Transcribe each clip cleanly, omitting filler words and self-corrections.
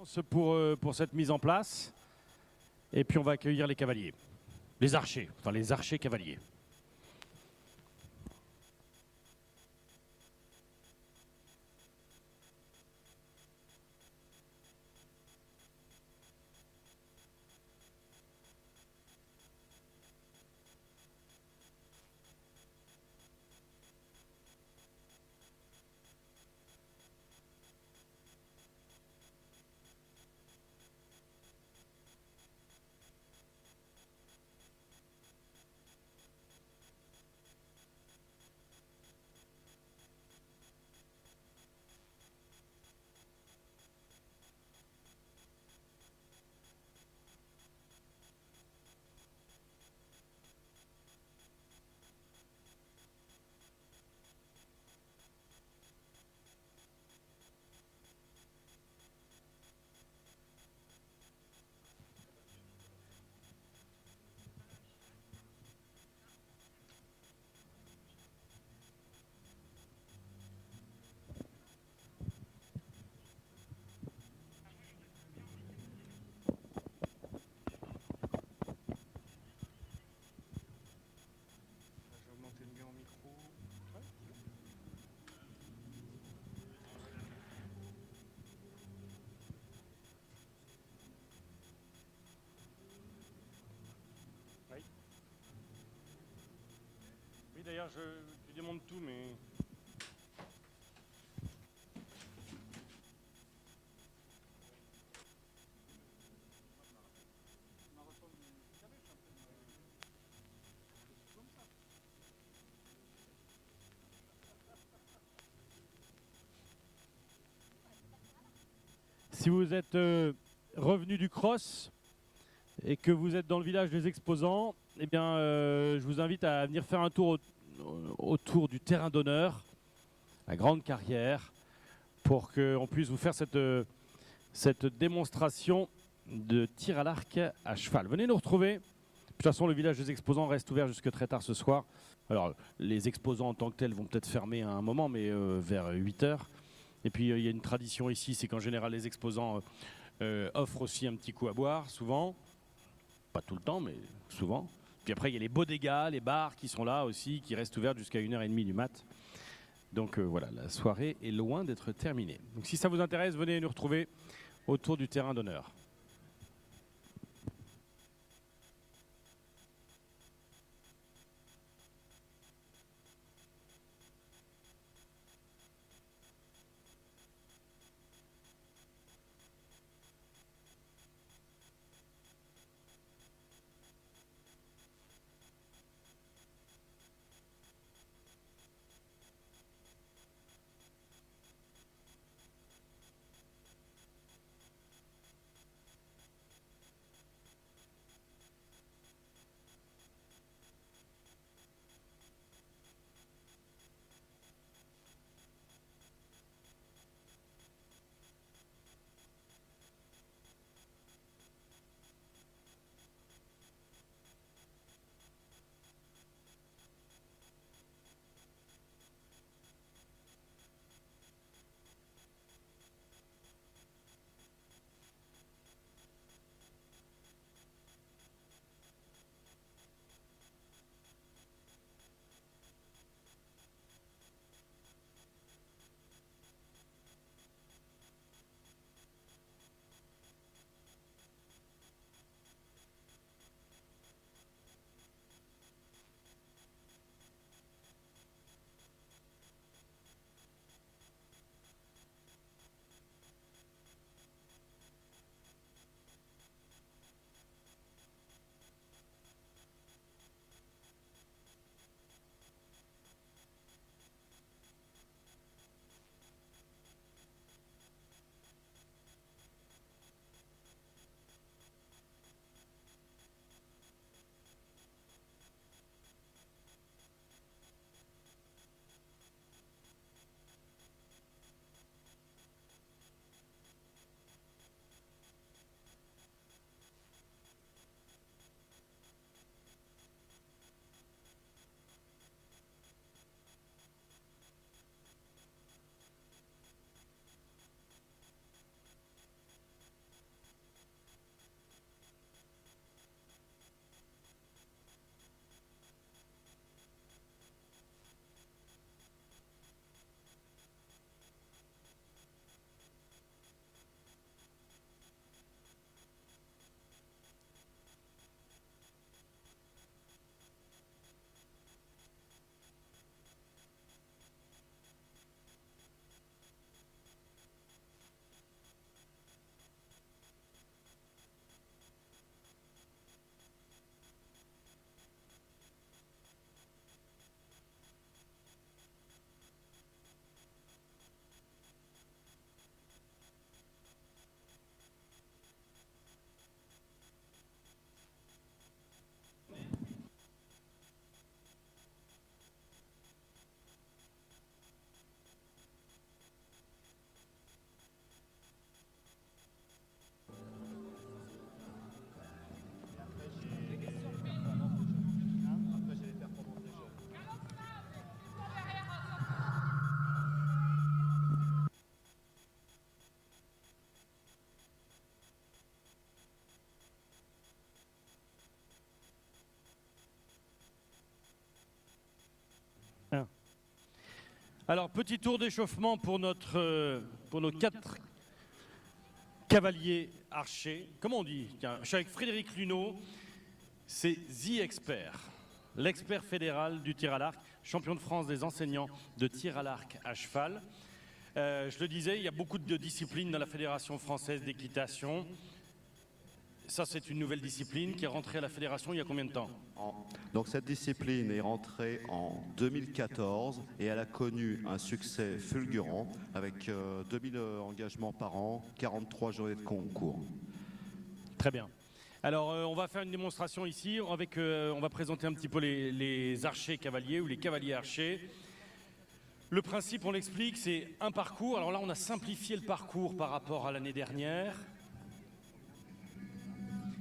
silence pour cette mise en place. Et puis on va accueillir les cavaliers. Les archers, enfin les archers cavaliers. Oui, d'ailleurs, je demande tout, mais... Si vous êtes revenu du cross et que vous êtes dans le village des exposants, eh bien, je vous invite à venir faire un tour autour du terrain d'honneur, la grande carrière, pour qu'on puisse vous faire cette démonstration de tir à l'arc à cheval. Venez nous retrouver. De toute façon, le village des exposants reste ouvert jusque très tard ce soir. Alors, les exposants en tant que tels vont peut-être fermer à un moment, mais vers 8 heures. Et puis, il y a une tradition ici, c'est qu'en général, les exposants offrent aussi un petit coup à boire, souvent. Pas tout le temps, mais souvent. Puis après, il y a les bodegas, les bars qui sont là aussi, qui restent ouverts jusqu'à 1h30 du mat'. Donc voilà, la soirée est loin d'être terminée. Donc si ça vous intéresse, venez nous retrouver autour du terrain d'honneur. Alors, petit tour d'échauffement pour nos 4 cavaliers archers. Comment on dit? Tiens, je suis avec Frédéric Luneau, c'est The Expert, l'expert fédéral du tir à l'arc, champion de France des enseignants de tir à l'arc à cheval. Je le disais, il y a beaucoup de disciplines dans la Fédération française d'équitation. Ça, c'est une nouvelle discipline qui est rentrée à la Fédération il y a combien de temps? Donc cette discipline est rentrée en 2014 et elle a connu un succès fulgurant avec 2000 engagements par an, 43 journées de concours. Très bien. Alors, on va faire une démonstration ici. On va présenter un petit peu les archers cavaliers ou les cavaliers archers. Le principe, on l'explique, c'est un parcours. Alors là, on a simplifié le parcours par rapport à l'année dernière.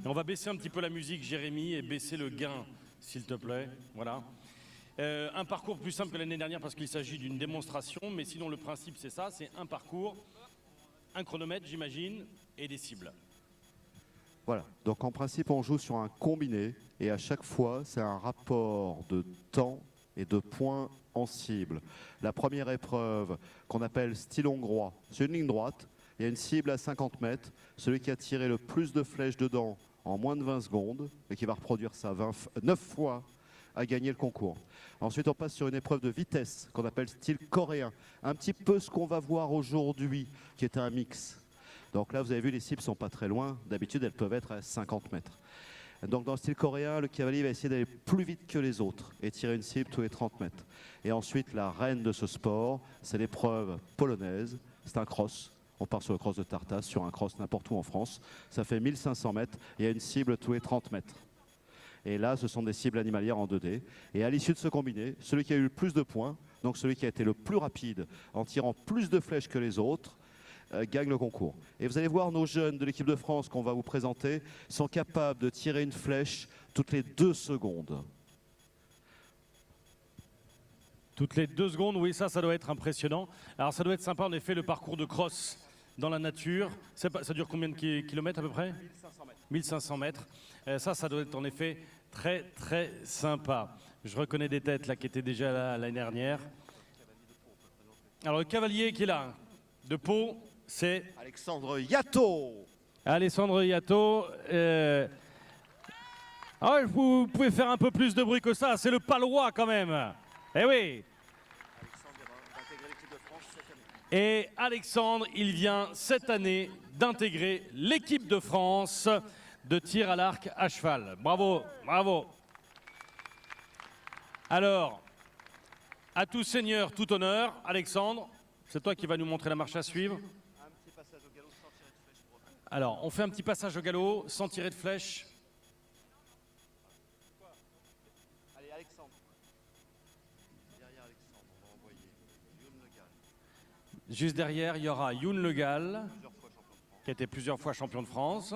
Et on va baisser un petit peu la musique, Jérémy, et baisser le gain, s'il te plaît. Voilà. Un parcours plus simple que l'année dernière parce qu'il s'agit d'une démonstration, mais sinon le principe c'est ça, c'est un parcours, un chronomètre, j'imagine, et des cibles. Voilà, donc en principe on joue sur un combiné et à chaque fois c'est un rapport de temps et de points en cible. La première épreuve qu'on appelle style hongrois, c'est une ligne droite, il y a une cible à 50 mètres, celui qui a tiré le plus de flèches dedans en moins de 20 secondes et qui va reproduire ça 9 fois a gagné le concours. Ensuite on passe sur une épreuve de vitesse qu'on appelle style coréen, un petit peu ce qu'on va voir aujourd'hui qui est un mix. Donc là, vous avez vu, les cibles ne sont pas très loin. D'habitude, elles peuvent être à 50 mètres. Donc dans le style coréen, le cavalier va essayer d'aller plus vite que les autres et tirer une cible tous les 30 mètres. Et ensuite, la reine de ce sport, c'est l'épreuve polonaise. C'est un cross. On part sur le cross de Tartas, sur un cross n'importe où en France. Ça fait 1500 mètres. Il y a une cible tous les 30 mètres. Et là, ce sont des cibles animalières en 2D. Et à l'issue de ce combiné, celui qui a eu le plus de points, donc celui qui a été le plus rapide en tirant plus de flèches que les autres, gagne le concours. Et vous allez voir nos jeunes de l'équipe de France qu'on va vous présenter sont capables de tirer une flèche toutes les 2 secondes. Toutes les 2 secondes, oui, ça doit être impressionnant. Alors ça doit être sympa en effet le parcours de cross dans la nature. Ça dure combien de kilomètres à peu près? 1500 mètres. 1500 mètres. Ça doit être en effet très très sympa. Je reconnais des têtes là qui étaient déjà là l'année dernière. Alors le cavalier qui est là, de Pau, c'est Alexandre Yato. Alessandro Yato. Ah, vous pouvez faire un peu plus de bruit que ça, c'est le palois quand même. Eh oui. Et Alexandre, il vient cette année d'intégrer l'équipe de France de tir à l'arc à cheval. Bravo, bravo. Alors, à tout seigneur, tout honneur, Alexandre, c'est toi qui vas nous montrer la marche à suivre. Alors, on fait un petit passage au galop sans tirer de flèche. Allez, Alexandre. Derrière Alexandre, on va envoyer Youn Le Gall. Juste derrière, il y aura Youn Le Gall, qui a été plusieurs fois champion de France.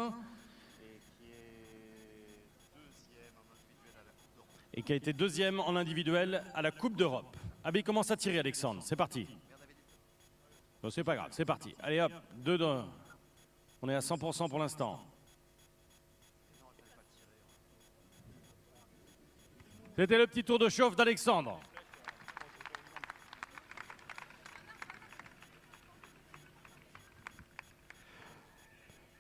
Et qui a été deuxième en individuel à la Coupe d'Europe. Ah ben il commence à tirer, Alexandre, c'est parti. Bon, c'est pas grave, c'est parti. Allez hop, 2-2. On est à 100% pour l'instant. C'était le petit tour de chauffe d'Alexandre.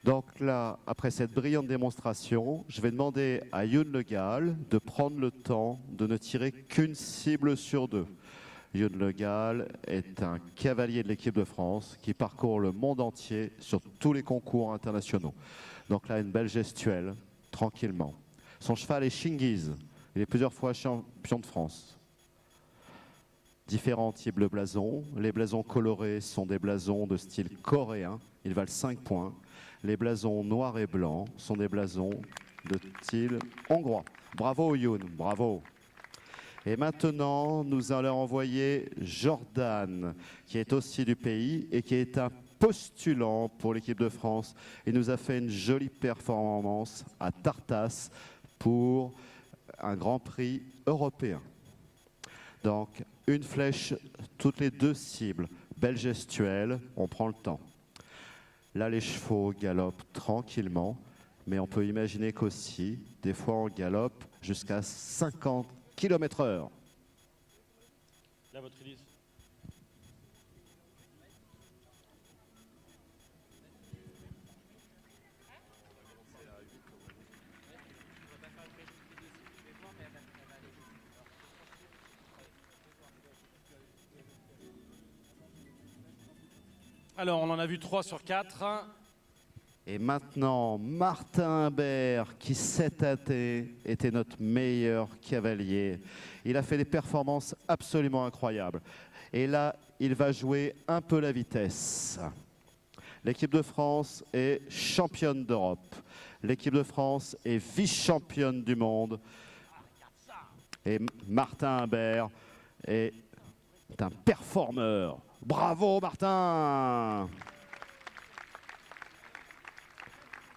Donc là, après cette brillante démonstration, je vais demander à Youn Le Gall de prendre le temps de ne tirer qu'une cible sur 2. Youn Le Gall est un cavalier de l'équipe de France qui parcourt le monde entier sur tous les concours internationaux. Donc là, une belle gestuelle, tranquillement. Son cheval est Chingiz. Il est plusieurs fois champion de France. Différents types de blasons. Les blasons colorés sont des blasons de style coréen. Ils valent 5 points. Les blasons noirs et blancs sont des blasons de style hongrois. Bravo Youn, bravo. Et maintenant, nous allons envoyer Jordan, qui est aussi du pays et qui est un postulant pour l'équipe de France. Il nous a fait une jolie performance à Tartas pour un Grand Prix européen. Donc, une flèche toutes les 2 cibles. Belle gestuelle, on prend le temps. Là, les chevaux galopent tranquillement, mais on peut imaginer qu'aussi, des fois, on galope jusqu'à 50 km/h. Là, votre release. Alors, on en a vu 3 sur 4. Et maintenant, Martin Imbert, qui cette année était notre meilleur cavalier. Il a fait des performances absolument incroyables. Et là, il va jouer un peu la vitesse. L'équipe de France est championne d'Europe. L'équipe de France est vice-championne du monde. Et Martin Imbert est un performeur. Bravo Martin!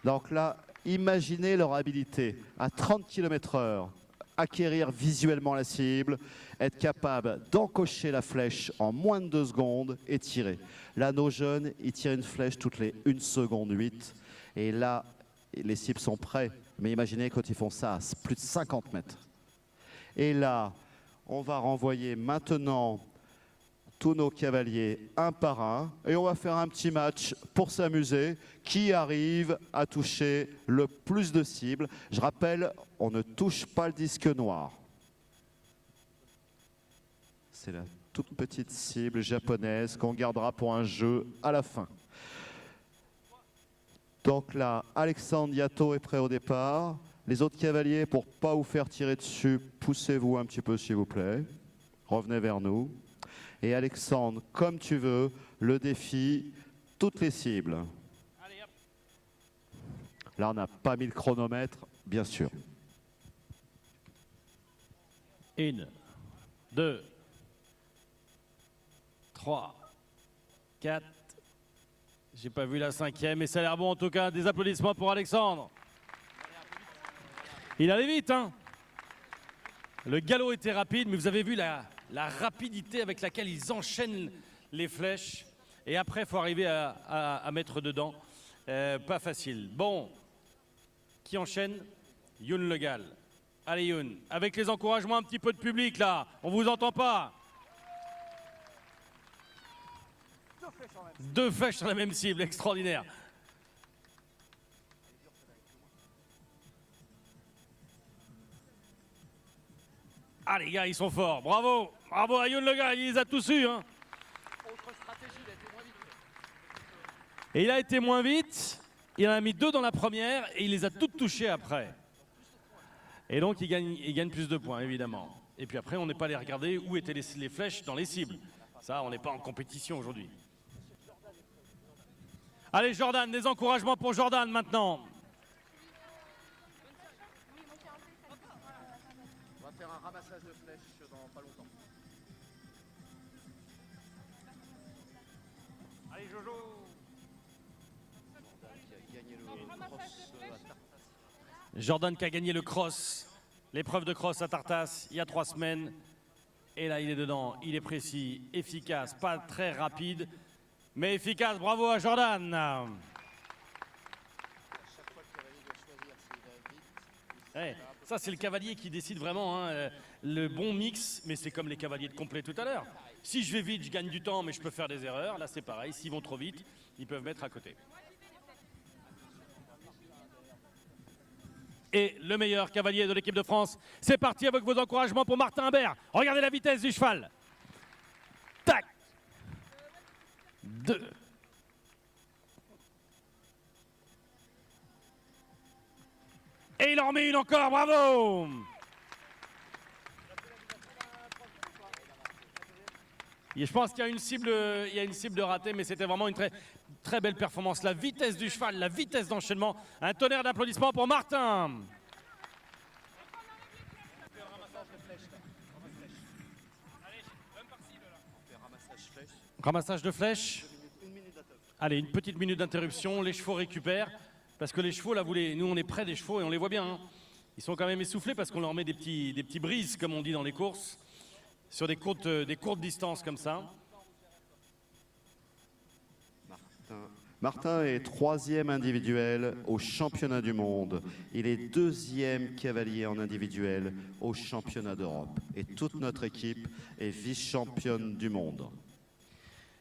Donc là, imaginez leur habilité à 30 km/h, acquérir visuellement la cible, être capable d'encocher la flèche en moins de 2 secondes et tirer. Là, nos jeunes, ils tirent une flèche toutes les 1 seconde 8. Et là, les cibles sont prêts. Mais imaginez quand ils font ça à plus de 50 mètres. Et là, on va renvoyer maintenant tous nos cavaliers un par un et on va faire un petit match pour s'amuser. Qui arrive à toucher le plus de cibles? Je rappelle, on ne touche pas le disque noir. C'est la toute petite cible japonaise qu'on gardera pour un jeu à la fin. Donc là, Alexandre Yato est prêt au départ. Les autres cavaliers, pour ne pas vous faire tirer dessus, poussez-vous un petit peu s'il vous plaît. Revenez vers nous. Et Alexandre, comme tu veux, le défi, toutes les cibles. Là, on n'a pas mis le chronomètre, bien sûr. 1, 2, 3, 4. J'ai pas vu la 5e, mais ça a l'air bon en tout cas. Des applaudissements pour Alexandre. Il allait vite, hein. Le galop était rapide, mais vous avez vu la rapidité avec laquelle ils enchaînent les flèches. Et après, il faut arriver à mettre dedans. Pas facile. Bon, qui enchaîne? Youn Le Gall. Allez Youn, avec les encouragements un petit peu de public là. On vous entend pas. 2 flèches sur la même cible, extraordinaire. Ah les gars, ils sont forts, bravo. Bravo à Youn Le Gall, il les a tous eus. Hein. Et il a été moins vite, il en a mis 2 dans la première et il les a toutes touchées après. Et donc il gagne plus de points, évidemment. Et puis après, on n'est pas allé regarder où étaient les flèches dans les cibles. Ça, on n'est pas en compétition aujourd'hui. Allez Jordan, des encouragements pour Jordan maintenant. On va faire un ramassage de flèches dans pas longtemps. Allez Jojo. Jordan qui a gagné le cross, l'épreuve de cross à Tartas il y a 3 semaines. Et là, il est dedans, il est précis, efficace, pas très rapide, mais efficace. Bravo à Jordan. Ouais, ça, c'est le cavalier qui décide vraiment hein, le bon mix, mais c'est comme les cavaliers de complet tout à l'heure. Si je vais vite, je gagne du temps, mais je peux faire des erreurs. Là, c'est pareil. S'ils vont trop vite, ils peuvent mettre à côté. Et le meilleur cavalier de l'équipe de France, c'est parti avec vos encouragements pour Martin Imbert. Regardez la vitesse du cheval. Tac. 2. Et il en met une encore, bravo. Et je pense qu'il y a une cible de raté, mais c'était vraiment une très belle performance. La vitesse du cheval, la vitesse d'enchaînement. Un tonnerre d'applaudissements pour Martin. Ramassage de flèches. Allez, une petite minute d'interruption. Les chevaux récupèrent. Parce que les chevaux, là, nous, on est près des chevaux et on les voit bien. Hein. Ils sont quand même essoufflés parce qu'on leur met des petits brises, comme on dit dans les courses, sur des courtes distances comme ça. Martin est 3e individuel au championnat du monde. Il est 2e cavalier en individuel au championnat d'Europe. Et toute notre équipe est vice-championne du monde.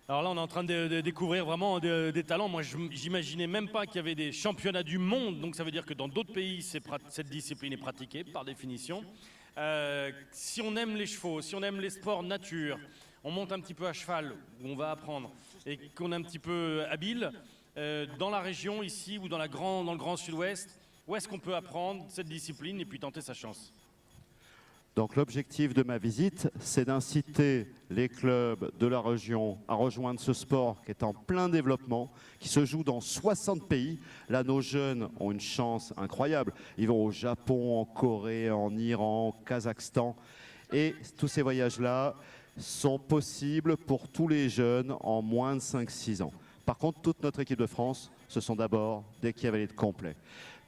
Alors là, on est en train de découvrir vraiment des talents. Moi, j'imaginais même pas qu'il y avait des championnats du monde. Donc ça veut dire que dans d'autres pays, cette discipline est pratiquée par définition. Si on aime les chevaux, si on aime les sports nature, on monte un petit peu à cheval, où on va apprendre. et qu'on est un petit peu habile, dans la région ici ou dans le grand sud-ouest, où est-ce qu'on peut apprendre cette discipline et puis tenter sa chance? Donc l'objectif de ma visite, c'est d'inciter les clubs de la région à rejoindre ce sport qui est en plein développement, qui se joue dans 60 pays. Là, nos jeunes ont une chance incroyable. Ils vont au Japon, en Corée, en Iran, au Kazakhstan. Et tous ces voyages-là sont possibles pour tous les jeunes en moins de 5-6 ans. Par contre, toute notre équipe de France, ce sont d'abord des cavaliers de complet.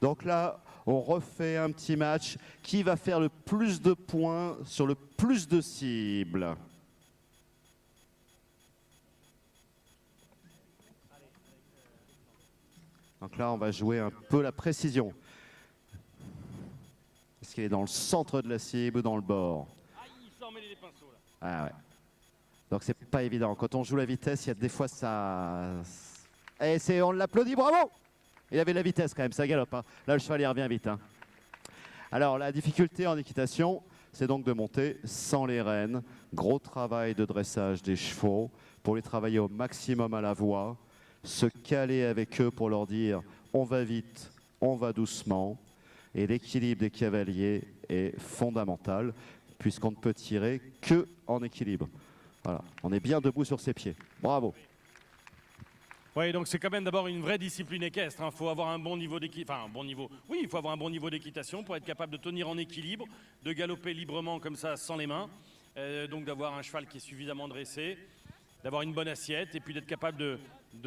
Donc là, on refait un petit match. Qui va faire le plus de points sur le plus de cibles? Donc là, on va jouer un peu la précision. Est-ce qu'il est dans le centre de la cible ou dans le bord? Ah, il s'en mêle les pinceaux là. Ah ouais. Donc c'est pas évident. Quand on joue la vitesse, il y a des fois ça... Et on l'applaudit, bravo! Il avait la vitesse quand même, ça galope. Hein. Là, le cheval, il revient vite. Hein. Alors, la difficulté en équitation, c'est donc de monter sans les rênes. Gros travail de dressage des chevaux pour les travailler au maximum à la voix. Se caler avec eux pour leur dire on va vite, on va doucement. Et l'équilibre des cavaliers est fondamental puisqu'on ne peut tirer que en équilibre. Voilà, on est bien debout sur ses pieds. Bravo. Oui, donc c'est quand même d'abord une vraie discipline équestre. Il faut avoir un bon niveau d'équitation. Enfin, un bon niveau. Oui, il faut avoir un bon niveau d'équitation pour être capable de tenir en équilibre, de galoper librement comme ça, sans les mains. Donc d'avoir un cheval qui est suffisamment dressé, d'avoir une bonne assiette et puis d'être capable de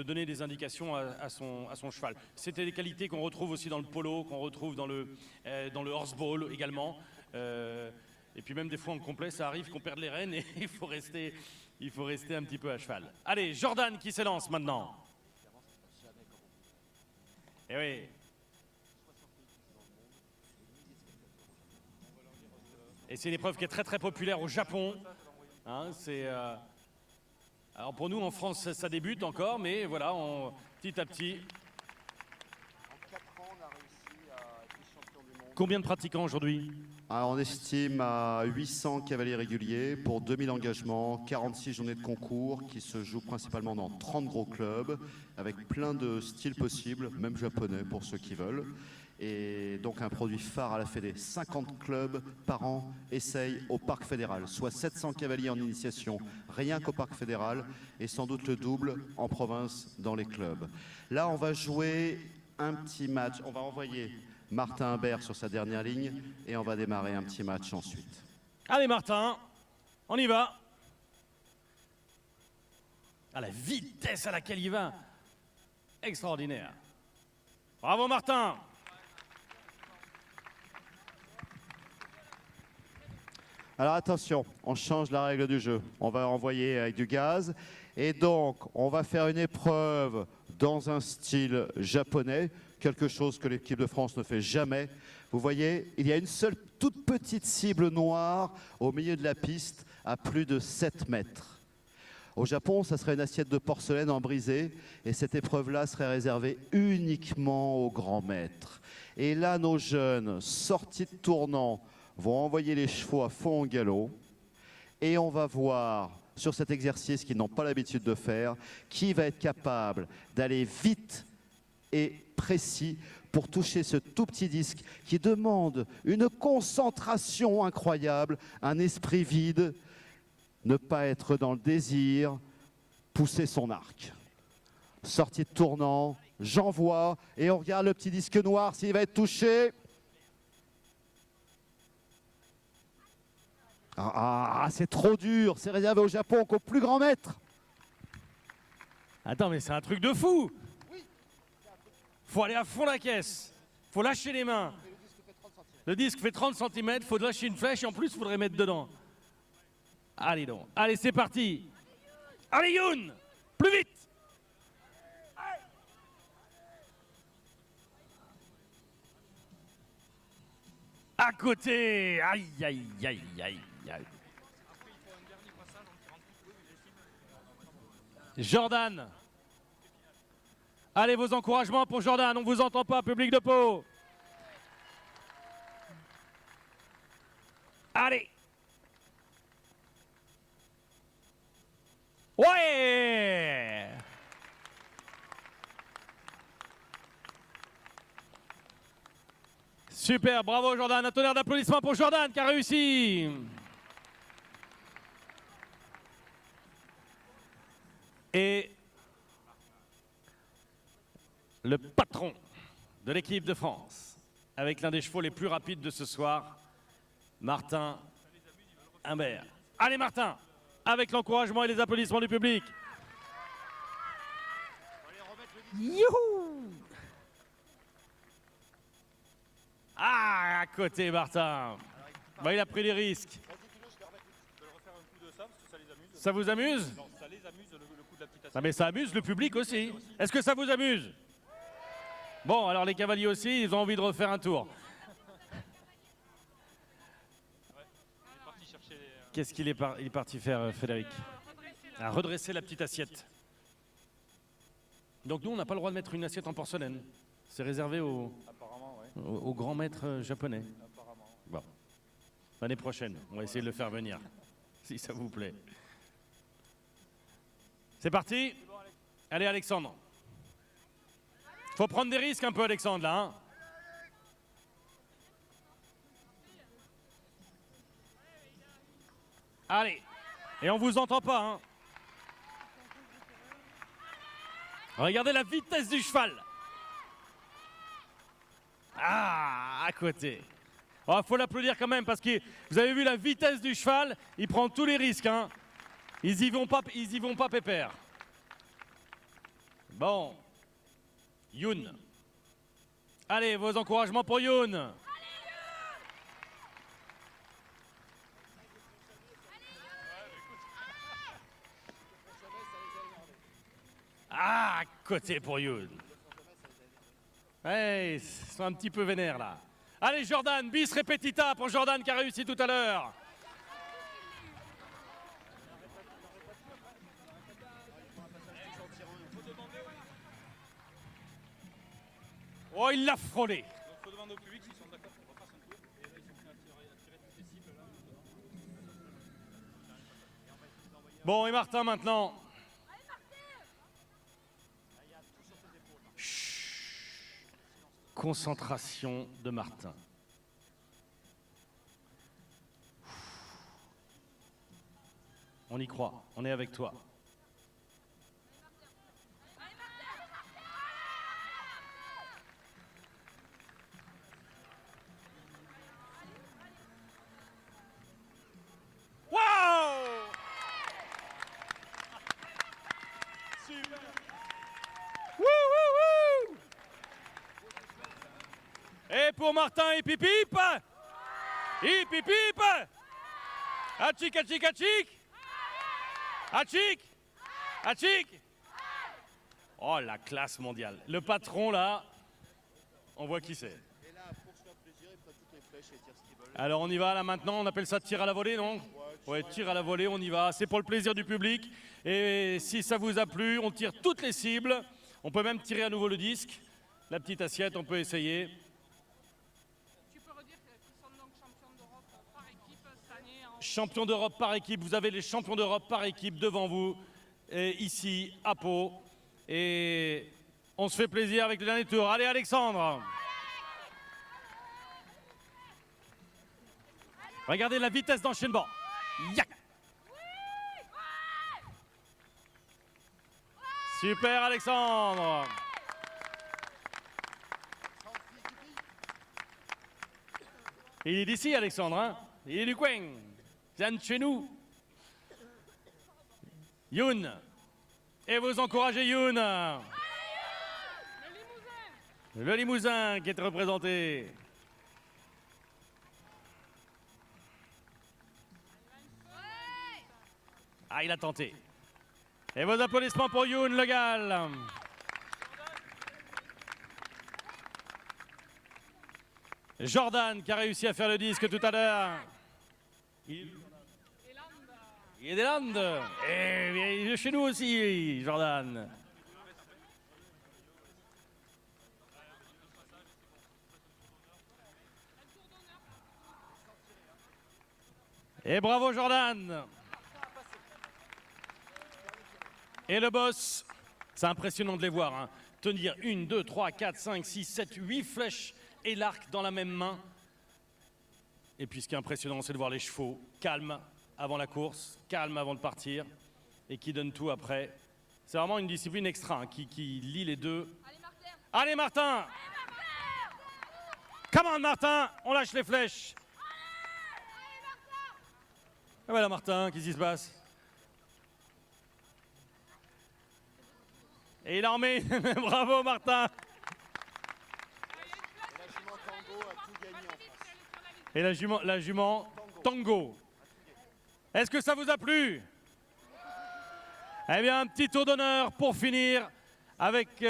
donner des indications à son cheval. C'était des qualités qu'on retrouve aussi dans le polo, qu'on retrouve dans le horseball également. Et puis même des fois en complet, ça arrive qu'on perde les rênes et il faut rester un petit peu à cheval. Allez, Jordan qui s'élance maintenant. Eh oui. Et c'est une épreuve qui est très très populaire au Japon. Hein, alors pour nous en France ça débute encore, mais voilà, petit à petit. En 4 ans, on a réussi à être champion du monde. Combien de pratiquants aujourd'hui? On estime à 800 cavaliers réguliers pour 2000 engagements, 46 journées de concours qui se jouent principalement dans 30 gros clubs avec plein de styles possibles, même japonais pour ceux qui veulent. Et donc un produit phare à la Fédé. 50 clubs par an essayent au Parc Fédéral, soit 700 cavaliers en initiation rien qu'au Parc Fédéral et sans doute le double en province dans les clubs. Là, on va jouer un petit match. On va envoyer Martin Imbert sur sa dernière ligne et on va démarrer un petit match ensuite. Allez Martin, on y va. Ah, la vitesse à laquelle il va, extraordinaire. Bravo Martin. Alors attention, on change la règle du jeu. On va envoyer avec du gaz et donc on va faire une épreuve dans un style japonais, quelque chose que l'équipe de France ne fait jamais. Vous voyez, il y a une seule toute petite cible noire au milieu de la piste à plus de 7 mètres. Au Japon, ça serait une assiette de porcelaine en brisé et cette épreuve-là serait réservée uniquement aux grands maîtres. Et là, nos jeunes, sortis de tournant, vont envoyer les chevaux à fond au galop et on va voir sur cet exercice qu'ils n'ont pas l'habitude de faire, qui va être capable d'aller vite et précis pour toucher ce tout petit disque qui demande une concentration incroyable, un esprit vide, ne pas être dans le désir, pousser son arc. Sortie de tournant, j'envoie et on regarde le petit disque noir s'il va être touché. C'est trop dur, c'est réservé au Japon qu'au plus grand maître. Attends, mais c'est un truc de fou. Faut aller à fond la caisse. Faut lâcher les mains. Le disque fait 30 cm, faut lâcher une flèche et en plus, il faudrait mettre dedans. Allez donc. Allez, c'est parti. Allez, Youn. Plus vite. À côté. Aïe, aïe, aïe, aïe, aïe. Jordan. Allez, vos encouragements pour Jordan. On ne vous entend pas, public de Pau. Allez. Ouais. Super, bravo Jordan. Un tonnerre d'applaudissements pour Jordan qui a réussi. Et le patron de l'équipe de France, avec l'un des chevaux les plus rapides de ce soir, Martin Imbert. Allez Martin, avec l'encouragement et les applaudissements du public. Youhou! Ah, à côté Martin. Bah, il a pris des risques. Ça vous amuse? Non, ça les amuse, le coup de la petite assiette. Ah, mais ça amuse le public aussi. Est-ce que ça vous amuse? Bon, alors les cavaliers aussi, ils ont envie de refaire un tour. Qu'est-ce qu'il est parti faire, Frédéric? À redresser la petite assiette. Donc nous, on n'a pas le droit de mettre une assiette en porcelaine. C'est réservé aux grands maîtres japonais. Bon. L'année prochaine, on va essayer de le faire venir, si ça vous plaît. C'est parti? Allez, Alexandre. Faut prendre des risques un peu, Alexandre, là. Hein. Allez. Et on vous entend pas, hein. Regardez la vitesse du cheval. Ah, à côté. Oh, faut l'applaudir quand même parce que vous avez vu la vitesse du cheval, il prend tous les risques, hein. Ils y vont pas pépère. Bon. Youn. Allez, vos encouragements pour Youn. Ah, côté pour Youn. Ouais, ils sont un petit peu vénères là. Allez Jordan, bis repetita pour Jordan qui a réussi tout à l'heure. Oh, il l'a frôlé. Donc il faut demander au public s'ils sont d'accord pour refaire son tour. Et là, ils sont prêts à tirer toutes les cibles là. Bon, et Martin maintenant. Chut. Concentration de Martin. On y croit, on est avec toi. Et pour Martin, hip hip hip. Hip hip hip. Hachik, hachik, hachik. Hachik. Hachik. Oh, la classe mondiale. Le patron, là, on voit qui c'est. Alors, on y va, là, maintenant. On appelle ça tir à la volée, non? Ouais, tir à la volée, on y va. C'est pour le plaisir du public. Et si ça vous a plu, on tire toutes les cibles. On peut même tirer à nouveau le disque. La petite assiette, on peut essayer. Champion d'Europe par équipe, vous avez les champions d'Europe par équipe devant vous, et ici à Pau. Et on se fait plaisir avec le dernier tour. Allez Alexandre! Regardez la vitesse d'enchaînement. Yak! Super Alexandre! Il est d'ici Alexandre, hein? Il est du coin. Vient de chez nous. Youn. Et vous encouragez Youn. Le Limousin qui est représenté. Ah, il a tenté. Et vos applaudissements pour Youn Le Gall. Jordan qui a réussi à faire le disque tout à l'heure. Il est des Landes. Et il est chez nous aussi, Jordan. Et bravo, Jordan. Et le boss, c'est impressionnant de les voir. Hein. Tenir 1, 2, 3, 4, 5, 6, 7, 8 flèches et l'arc dans la même main. Et puis ce qui est impressionnant, c'est de voir les chevaux calmes avant la course, calmes avant de partir, et qui donnent tout après. C'est vraiment une discipline extra hein, qui lie les deux. Allez Martin! Come on Martin! On lâche les flèches! Ah voilà Martin, qu'est-ce qui se passe? Et il en met, bravo Martin! Et la jument Tango. Est-ce que ça vous a plu? Eh bien, un petit tour d'honneur pour finir avec...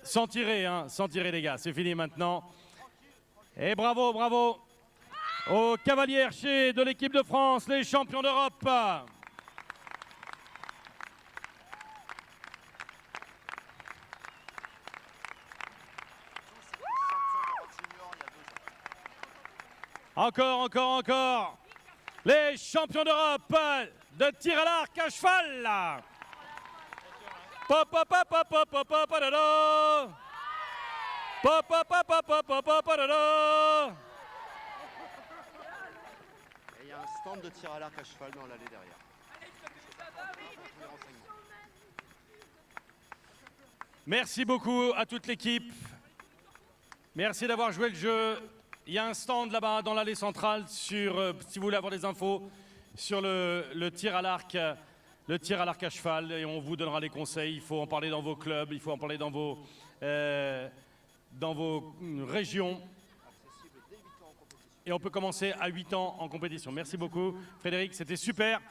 sans tirer les gars, c'est fini maintenant. Et bravo, bravo aux cavaliers archers de l'équipe de France, les champions d'Europe. Encore, encore, encore. Les champions d'Europe de tir à l'arc à cheval. Pop, pop, pop, pop, pop, pop, pop, pop, pop, pop, pop, pop, pop, pop, pop. Et il y a un stand de tir à l'arc à cheval dans l'allée derrière. Merci beaucoup à toute l'équipe. Merci d'avoir joué le jeu. Il y a un stand là-bas dans l'allée centrale sur, si vous voulez avoir des infos sur le tir à l'arc à cheval, et on vous donnera les conseils. Il faut en parler dans vos clubs, il faut en parler dans vos régions. Et on peut commencer à 8 ans en compétition. Merci beaucoup Frédéric, c'était super.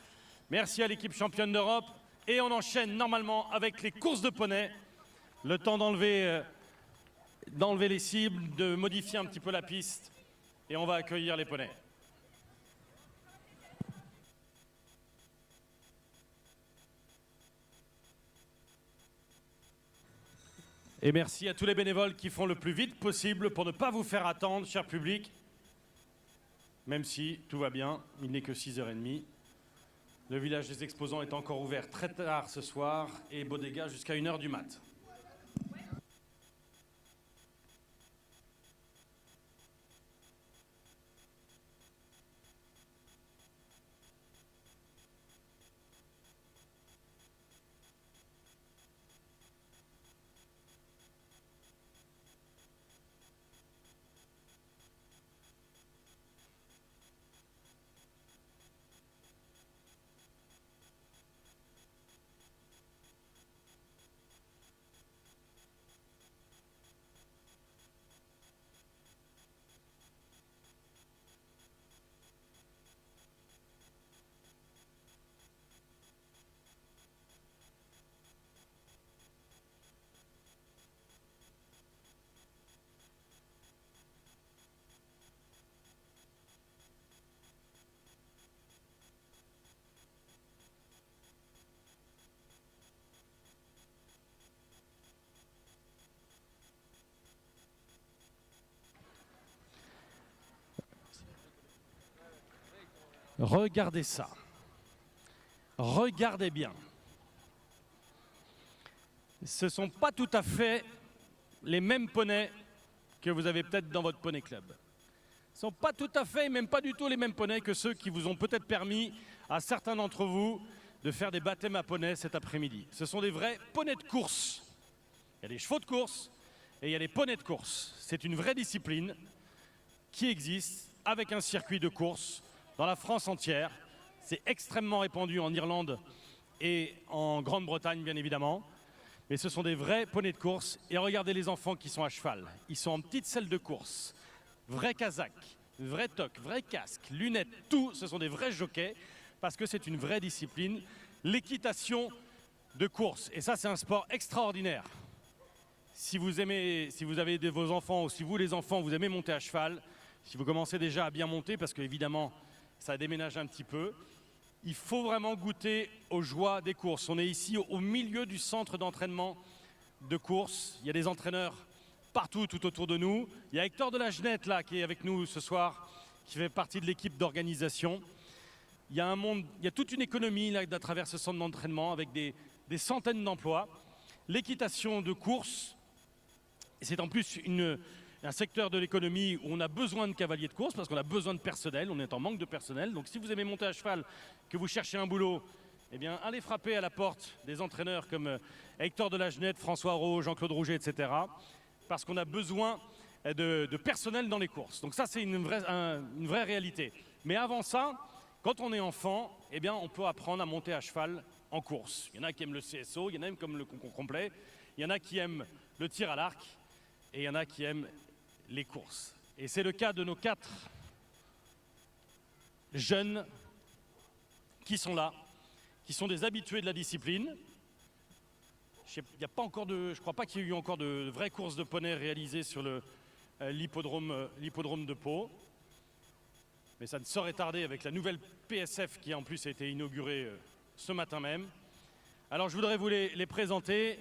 Merci à l'équipe championne d'Europe. Et on enchaîne normalement avec les courses de poney. Le temps d'enlever les cibles, de modifier un petit peu la piste. Et on va accueillir les poneys. Et merci à tous les bénévoles qui font le plus vite possible pour ne pas vous faire attendre, cher public. Même si tout va bien, il n'est que 6h30. Le village des exposants est encore ouvert très tard ce soir et bodega jusqu'à 1h du mat'. Regardez ça. Regardez bien. Ce ne sont pas tout à fait les mêmes poneys que vous avez peut-être dans votre poney club. Ce ne sont pas tout à fait, même pas du tout les mêmes poneys que ceux qui vous ont peut-être permis à certains d'entre vous de faire des baptêmes à poney cet après-midi. Ce sont des vrais poneys de course. Il y a des chevaux de course et il y a des poneys de course. C'est une vraie discipline qui existe avec un circuit de course dans la France entière. C'est extrêmement répandu en Irlande et en Grande-Bretagne, bien évidemment. Mais ce sont des vrais poneys de course. Et regardez les enfants qui sont à cheval. Ils sont en petite selle de course. Vrai casaque, vrai toque, vrai casque, lunettes, tout. Ce sont des vrais jockeys parce que c'est une vraie discipline. L'équitation de course. Et ça, c'est un sport extraordinaire. Si vous avez vos enfants ou si vous, les enfants, vous aimez monter à cheval, si vous commencez déjà à bien monter, parce qu'évidemment, ça déménage un petit peu, il faut vraiment goûter aux joies des courses. On est ici au milieu du centre d'entraînement de course. Il y a des entraîneurs partout, tout autour de nous. Il y a Hector de la Genette, là, qui est avec nous ce soir, qui fait partie de l'équipe d'organisation. Il y a toute une économie là, à travers ce centre d'entraînement avec des centaines d'emplois. L'équitation de course, c'est en plus un secteur de l'économie où on a besoin de cavaliers de course parce qu'on a besoin de personnel, on est en manque de personnel. Donc si vous aimez monter à cheval, que vous cherchez un boulot, eh bien allez frapper à la porte des entraîneurs comme Hector de la Genette, François Rowe, Jean-Claude Rouget, etc. Parce qu'on a besoin de personnel dans les courses. Donc ça, c'est une vraie réalité. Mais avant ça, quand on est enfant, eh bien, on peut apprendre à monter à cheval en course. Il y en a qui aiment le CSO, il y en a même comme le concours complet, il y en a qui aiment le tir à l'arc, et il y en a qui aiment les courses. Et c'est le cas de nos 4 jeunes qui sont là, qui sont des habitués de la discipline. Il y a pas encore je ne crois pas qu'il y ait eu encore de vraies courses de poney réalisées sur l'hippodrome de Pau. Mais ça ne saurait tarder avec la nouvelle PSF qui en plus a été inaugurée ce matin même. Alors je voudrais vous les présenter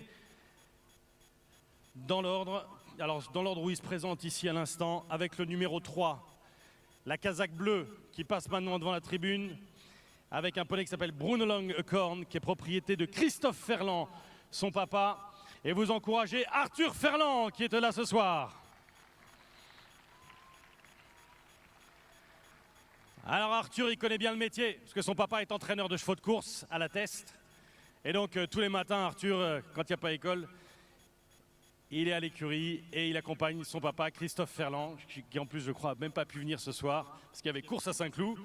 dans l'ordre. Alors dans l'ordre où ils se présentent ici à l'instant, avec le numéro 3, la casaque bleue qui passe maintenant devant la tribune, avec un poney qui s'appelle Brunelong Acorn, qui est propriété de Christophe Ferland, son papa. Et vous encouragez Arthur Ferland qui est là ce soir. Alors Arthur, il connaît bien le métier, parce que son papa est entraîneur de chevaux de course à la Teste. Et donc tous les matins, Arthur, quand il n'y a pas école, il est à l'écurie et il accompagne son papa, Christophe Ferland, qui en plus, je crois, n'a même pas pu venir ce soir, parce qu'il y avait course à Saint-Cloud.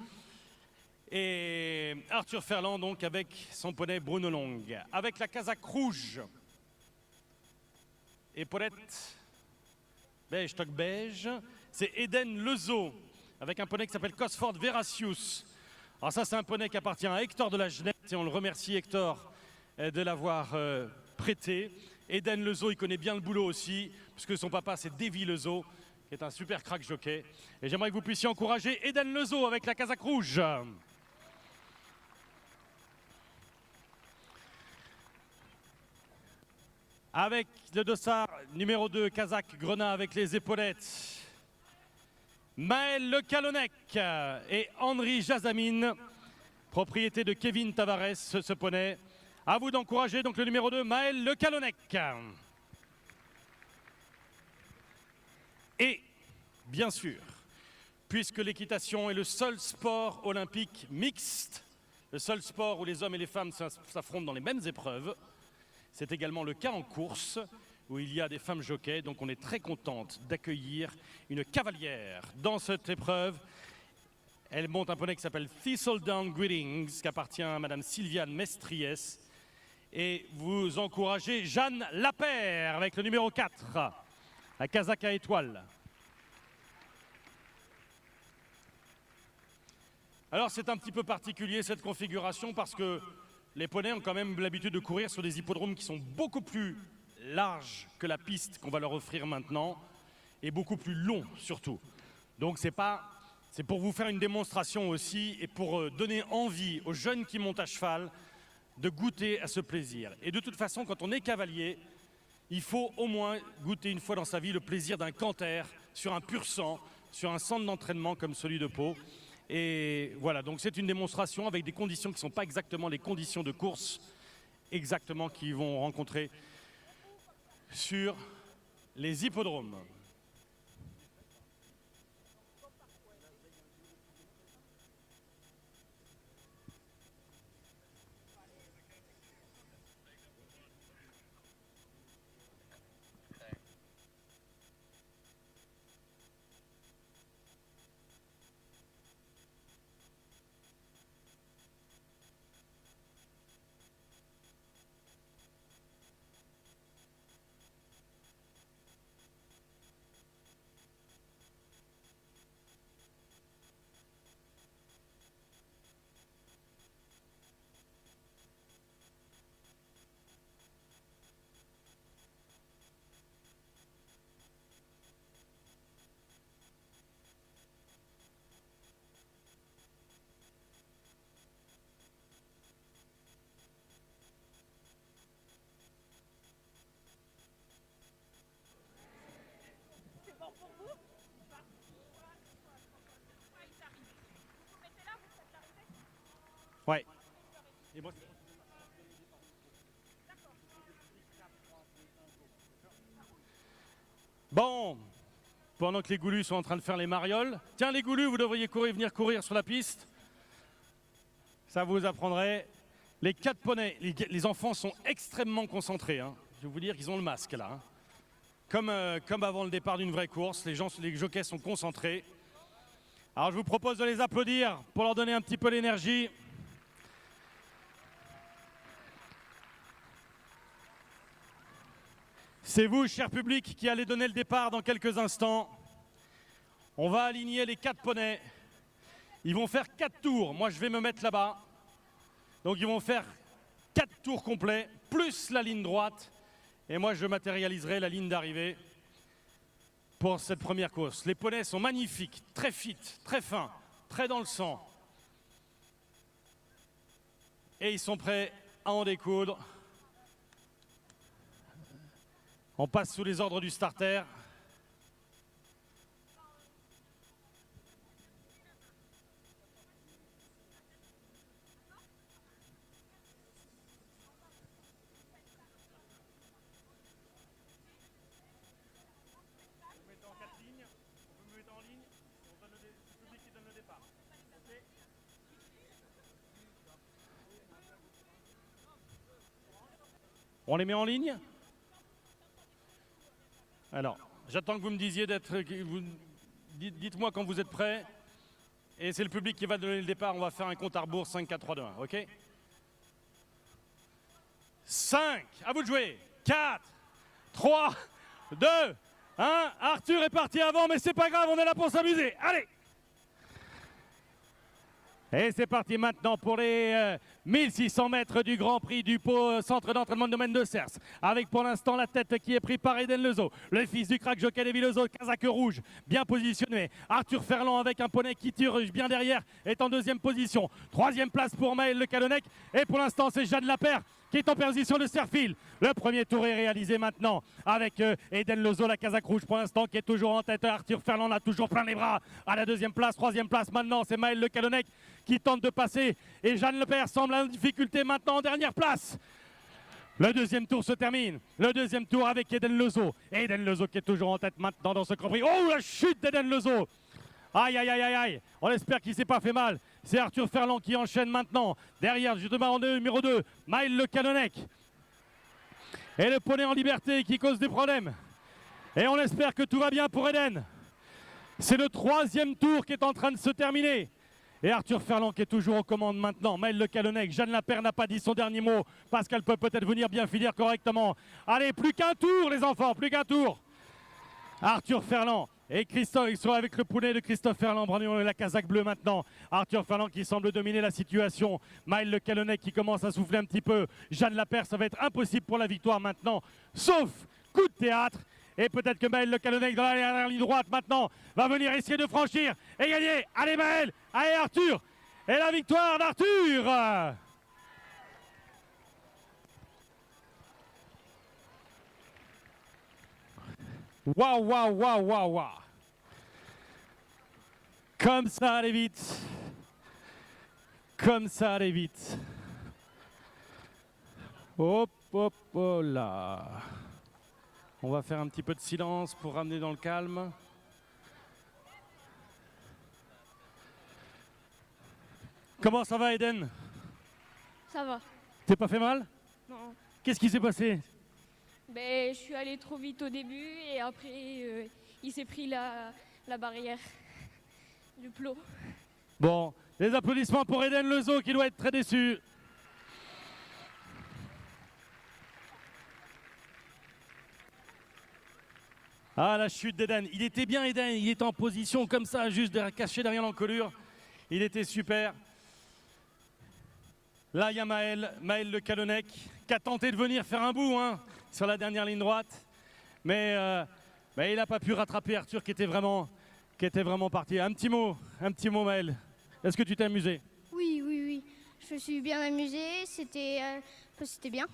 Et Arthur Ferland, donc, avec son poney Brunelong. Avec la casaque rouge, épaulette beige, toque beige, c'est Eden Lezo, avec un poney qui s'appelle Cosford Veracious. Alors ça, c'est un poney qui appartient à Hector de la Genette, et on le remercie, Hector, de l'avoir prêté. Eden Lezo, il connaît bien le boulot aussi, puisque son papa, c'est Davy Lezo, qui est un super crack jockey. Et j'aimerais que vous puissiez encourager Eden Lezo avec la casaque rouge. Avec le dossard numéro 2, Kazakh Grenat avec les épaulettes, Maël Le Calonnec et Henri Jazamine, propriété de Kevin Tavares, ce poney. À vous d'encourager donc le numéro 2, Maël Le Calonnec. Et bien sûr, puisque l'équitation est le seul sport olympique mixte, le seul sport où les hommes et les femmes s'affrontent dans les mêmes épreuves, c'est également le cas en course, où il y a des femmes jockeys. Donc on est très contente d'accueillir une cavalière dans cette épreuve. Elle monte un poney qui s'appelle Thistledown Greetings, qui appartient à Madame Sylviane Mestries. Et vous encouragez Jeanne Lapère avec le numéro 4, la casaque à étoiles. Alors c'est un petit peu particulier cette configuration parce que les poneys ont quand même l'habitude de courir sur des hippodromes qui sont beaucoup plus larges que la piste qu'on va leur offrir maintenant et beaucoup plus longs surtout. Donc c'est pour vous faire une démonstration aussi et pour donner envie aux jeunes qui montent à cheval de goûter à ce plaisir. Et de toute façon, quand on est cavalier, il faut au moins goûter une fois dans sa vie le plaisir d'un canter sur un pur sang, sur un centre d'entraînement comme celui de Pau. Et voilà, donc c'est une démonstration avec des conditions qui ne sont pas exactement les conditions de course exactement qu'ils vont rencontrer sur les hippodromes. Ouais. Et moi, bon, pendant que les goulus sont en train de faire les marioles. Tiens les goulus, vous devriez venir courir sur la piste. Ça vous apprendrait. Les 4 poneys, les enfants sont extrêmement concentrés. Hein. Je vais vous dire qu'ils ont le masque là. Hein. Comme avant le départ d'une vraie course, les jockeys sont concentrés. Alors je vous propose de les applaudir pour leur donner un petit peu d'énergie. C'est vous, cher public, qui allez donner le départ dans quelques instants. On va aligner les 4 poneys. Ils vont faire 4 tours. Moi, je vais me mettre là-bas. Donc, ils vont faire 4 tours complets, plus la ligne droite. Et moi, je matérialiserai la ligne d'arrivée pour cette première course. Les poneys sont magnifiques, très fit, très fins, très dans le sang. Et ils sont prêts à en découdre. On passe sous les ordres du starter. Vous mettez en 4 lignes, vous me mettez en ligne, on donne le public qui donne le départ. Okay. On les met en ligne? Alors, j'attends que vous me disiez dites-moi quand vous êtes prêts. Et c'est le public qui va donner le départ. On va faire un compte à rebours 5, 4, 3, 2, 1. OK? 5, à vous de jouer. 4, 3, 2, 1. Arthur est parti avant, mais c'est pas grave, on est là pour s'amuser. Allez! Et c'est parti maintenant pour les 1600 mètres du Grand Prix du Pau, centre d'entraînement de domaine de Cers. Avec pour l'instant la tête qui est prise par Eden Lezo, le fils du crack jockey des Villezos, casaque rouge, bien positionné. Arthur Ferland avec un poney qui tire bien derrière, est en 2e position. 3e place pour Maël Le Calonnec. Et pour l'instant, c'est Jeanne Lapère qui est en position de Serfil. Le premier tour est réalisé maintenant avec Eden Lezo, la casaque rouge pour l'instant, qui est toujours en tête. Arthur Ferland a toujours plein les bras à la 2e place. 3e place maintenant, c'est Maël Le Calonnec qui tente de passer. Et Jeanne Lepère semble en difficulté maintenant en dernière place. Le 2e tour se termine. Le 2e tour avec Eden Lezo. Eden Lezo qui est toujours en tête maintenant dans ce Grand Prix. Oh, la chute d'Eden Lezo! Aïe, aïe, aïe, aïe, aïe. On espère qu'il ne s'est pas fait mal. C'est Arthur Ferland qui enchaîne maintenant. Derrière, justement, en numéro 2, Maël Le Calonnec. Et le poney en liberté qui cause des problèmes. Et on espère que tout va bien pour Eden. C'est le 3e tour qui est en train de se terminer. Et Arthur Ferland qui est toujours aux commandes maintenant. Maël Le Calonnec, Jeanne Lapère n'a pas dit son dernier mot parce qu'elle peut peut-être venir bien finir correctement. Allez, plus qu'un tour les enfants, plus qu'un tour. Arthur Ferland et Christophe, ils sont avec le poulet de Christophe Ferland, la casaque bleue maintenant. Arthur Ferland qui semble dominer la situation. Maël Le Calonnec qui commence à souffler un petit peu. Jeanne Lapère, ça va être impossible pour la victoire maintenant, sauf coup de théâtre. Et peut-être que Maël Le Calonnec dans la dernière ligne droite maintenant va venir essayer de franchir et gagner. Allez Maël, allez Arthur. Et la victoire d'Arthur. Waouh, waouh, waouh, waouh, waouh. Comme ça allait vite. Comme ça allait vite. Hop, hop, hop là. On va faire un petit peu de silence pour ramener dans le calme. Comment ça va, Eden? Ça va. T'es pas fait mal? Non. Qu'est-ce qui s'est passé? Ben, je suis allé trop vite au début et après, il s'est pris la barrière du plot. Bon, les applaudissements pour Eden Lezo qui doit être très déçu. Ah, la chute d'Eden. Il était bien, Eden. Il était en position comme ça, juste caché derrière l'encolure. Il était super. Là, il y a Maël Le Calonnec, qui a tenté de venir faire un bout sur la dernière ligne droite. Mais il n'a pas pu rattraper Arthur qui était vraiment parti. Un petit mot, Maël. Est-ce que tu t'es amusé? Oui, oui, oui. Je me suis bien amusée. C'était bien.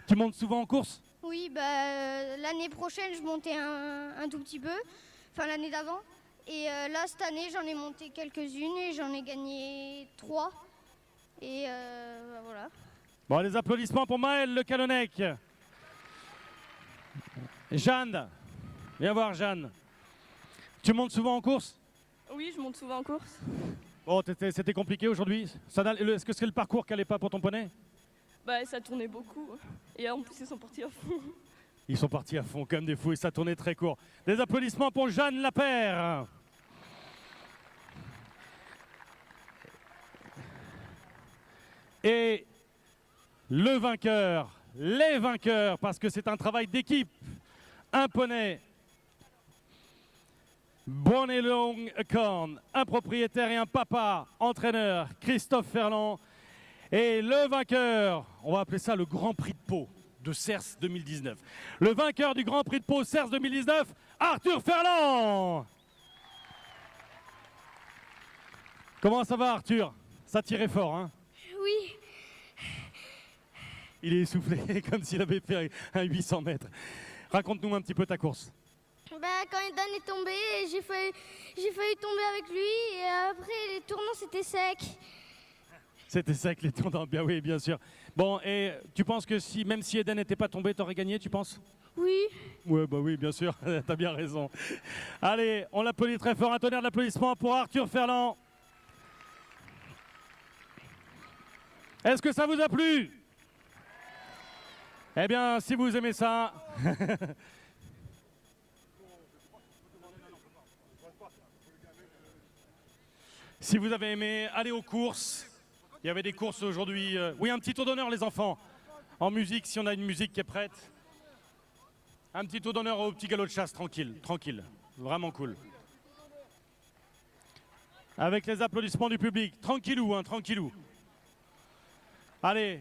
Tu montes souvent en course? Oui, l'année prochaine, je montais un tout petit peu. Enfin, l'année d'avant. Et là, cette année, j'en ai monté quelques-unes et j'en ai gagné 3. Et voilà. Bon, les applaudissements pour Maël Le Calonnec. Jeanne, viens voir Jeanne. Tu montes souvent en course? Oui, je monte souvent en course. Oh, c'était compliqué aujourd'hui. Est-ce que c'est le parcours qui allait pas pour ton poney? Bah, ça tournait beaucoup. Et en plus, ils sont partis à fond. Ils sont partis à fond comme des fous et ça tournait très court. Des applaudissements pour Jeanne Lapère. Et le vainqueur, les vainqueurs, parce que c'est un travail d'équipe. Un poney, Bonelong Korn, un propriétaire et un papa, entraîneur, Christophe Ferland. Et le vainqueur, on va appeler ça le Grand Prix de Pau de Cers 2019. Le vainqueur du Grand Prix de Pau Cers 2019, Arthur Ferland. Comment ça va Arthur? Ça tirait fort, hein? Oui, Il est essoufflé comme s'il avait fait un 800 mètres. Raconte-nous un petit peu ta course. bah, quand Eden est tombé, j'ai failli tomber avec lui et après les tournants c'était sec. C'était ça avec les tournants, bien oui, bien sûr. Bon, et tu penses que même si Eden n'était pas tombé, t'aurais gagné, tu penses? Oui. Ouais, bah oui, bien sûr, t'as bien raison. Allez, on l'applaudit très fort, un tonnerre d'applaudissements pour Arthur Ferland. Est-ce que ça vous a plu? Eh bien, si vous aimez ça... Si vous avez aimé, allez aux courses. Il y avait des courses aujourd'hui. Oui, un petit tour d'honneur, les enfants. En musique, si on a une musique qui est prête. Un petit tour d'honneur au petit galop de chasse, tranquille, tranquille. Vraiment cool. Avec les applaudissements du public. Tranquillou, hein, tranquillou. Allez.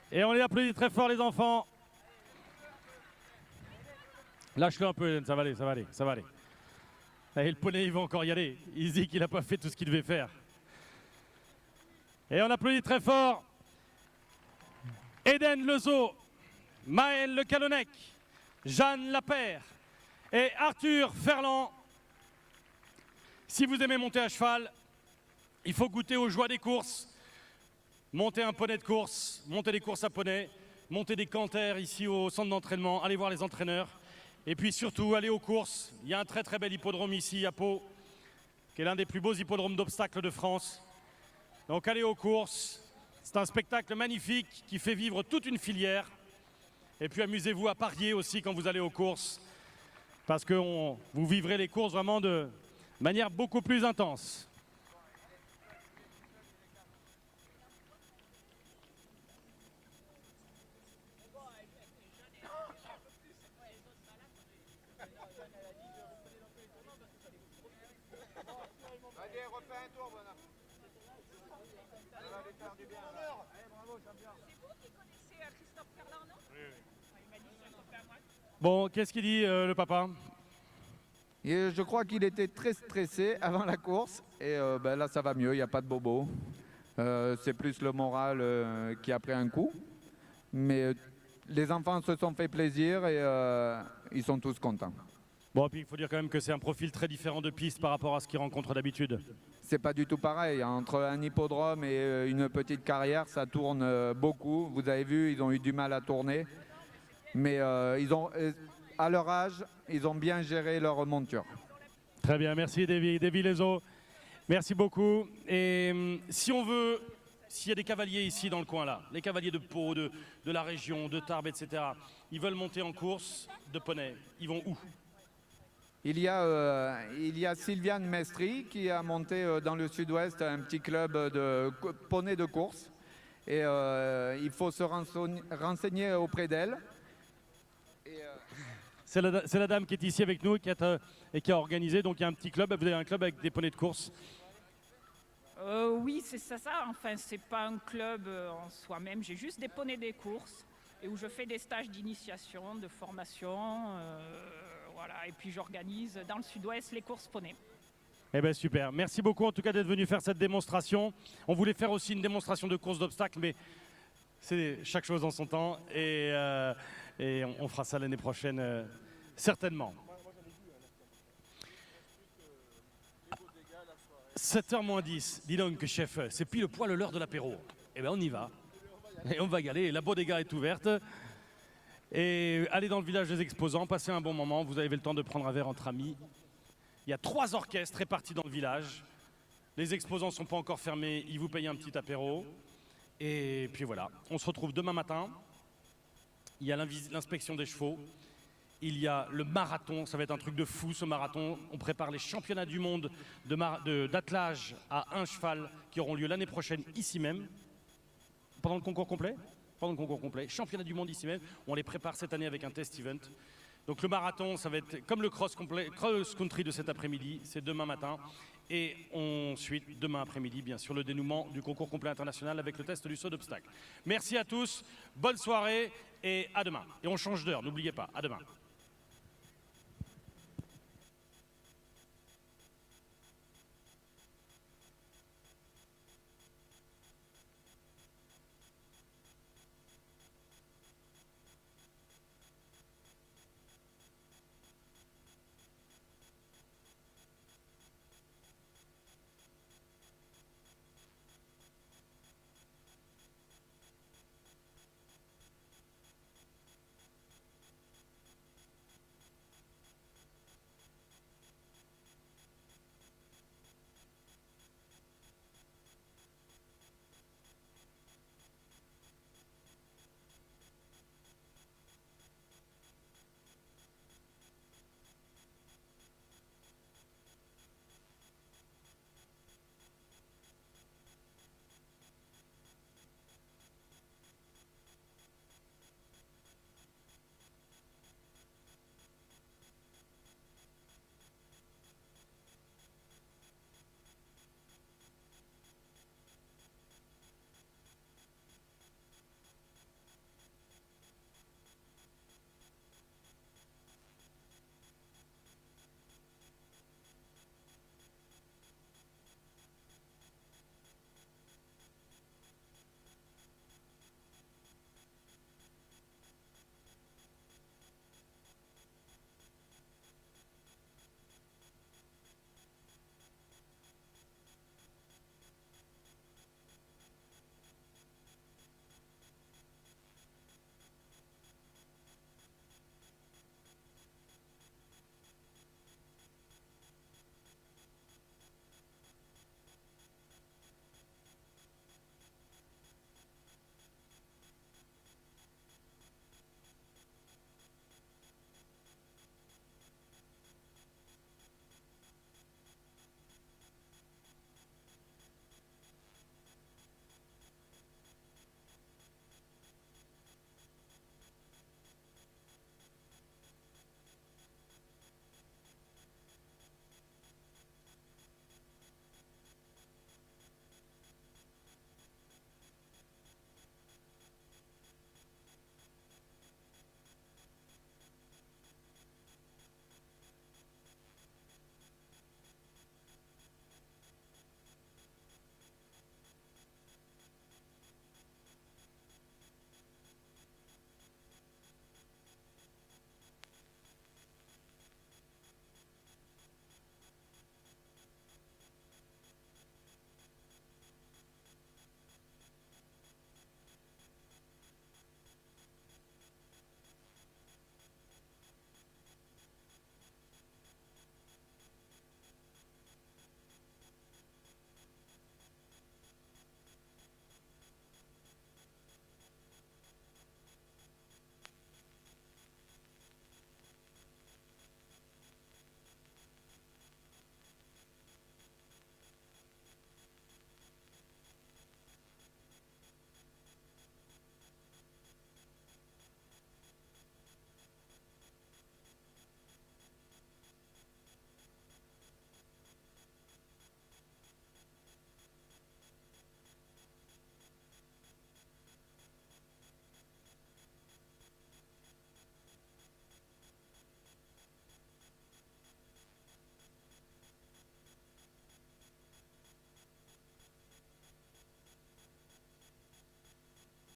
Et on les applaudit très fort, les enfants. Lâche-le un peu, Hélène, ça va aller, ça va aller, ça va aller. Et le poney, il va encore y aller. Il se dit qu'il n'a pas fait tout ce qu'il devait faire. Et on applaudit très fort Eden Lezo, Maël Le Calonnec, Jeanne Lapère et Arthur Ferland. Si vous aimez monter à cheval, il faut goûter aux joies des courses. Monter un poney de course, monter des courses à poney, monter des canters ici au centre d'entraînement, aller voir les entraîneurs. Et puis surtout, aller aux courses. Il y a un très très bel hippodrome ici à Pau, qui est l'un des plus beaux hippodromes d'obstacles de France. Donc allez aux courses. C'est un spectacle magnifique qui fait vivre toute une filière. Et puis amusez-vous à parier aussi quand vous allez aux courses, parce que vous vivrez les courses vraiment de manière beaucoup plus intense. Allez, refais un tour, bonhomme. Ça va lui faire du bien. Allez, bravo, champion. C'est vous qui connaissez Christophe Ferland, non? Oui, oui. Il m'a dit que c'était un mois. Bon, qu'est-ce qu'il dit le papa? Et je crois qu'il était très stressé avant la course. Et ben là, ça va mieux, il n'y a pas de bobo. C'est plus le moral qui a pris un coup. Mais les enfants se sont fait plaisir et ils sont tous contents. Bon, puis il faut dire quand même que c'est un profil très différent de piste par rapport à ce qu'ils rencontrent d'habitude. C'est pas du tout pareil. Entre un hippodrome et une petite carrière, ça tourne beaucoup. Vous avez vu, ils ont eu du mal à tourner. Mais ils ont, à leur âge, ils ont bien géré leur monture. Très bien, merci Davy Lezo. Merci beaucoup. Et si on veut, s'il y a des cavaliers ici dans le coin là, les cavaliers de Pau, de la région, de Tarbes, etc., ils veulent monter en course de poney, ils vont où? Il y a Sylviane Mestri qui a monté dans le sud-ouest un petit club de poney de course. Et il faut se renseigner auprès d'elle. C'est la dame qui est ici avec nous et qui a organisé, donc il y a un petit club, vous avez un club avec des poneys de course. Oui, c'est ça. Enfin, c'est pas un club en soi-même. J'ai juste des poneys des courses et où je fais des stages d'initiation, de formation. Voilà. Et puis j'organise dans le sud-ouest les courses poneys. Eh bien super, merci beaucoup en tout cas d'être venu faire cette démonstration. On voulait faire aussi une démonstration de course d'obstacles, mais c'est chaque chose en son temps et on fera ça l'année prochaine certainement. 7h moins 10, dis donc chef, c'est pile le poil l'heure de l'apéro. Eh bien on y va, et on va y aller, la bodega est ouverte. Et allez dans le village des exposants, passez un bon moment, vous avez le temps de prendre un verre entre amis. Il y a 3 orchestres répartis dans le village. Les exposants ne sont pas encore fermés, ils vous payent un petit apéro. Et puis voilà, on se retrouve demain matin. Il y a l'inspection des chevaux. Il y a le marathon, ça va être un truc de fou ce marathon. On prépare les championnats du monde d'attelage à un cheval qui auront lieu l'année prochaine ici même. Pendant le concours complet. Championnat du monde ici même. On les prépare cette année avec un test event. Donc le marathon, ça va être comme le cross-country de cet après-midi. C'est demain matin. Et ensuite, demain après-midi, bien sûr, le dénouement du concours complet international avec le test du saut d'obstacle. Merci à tous, bonne soirée et à demain. Et on change d'heure, n'oubliez pas, à demain.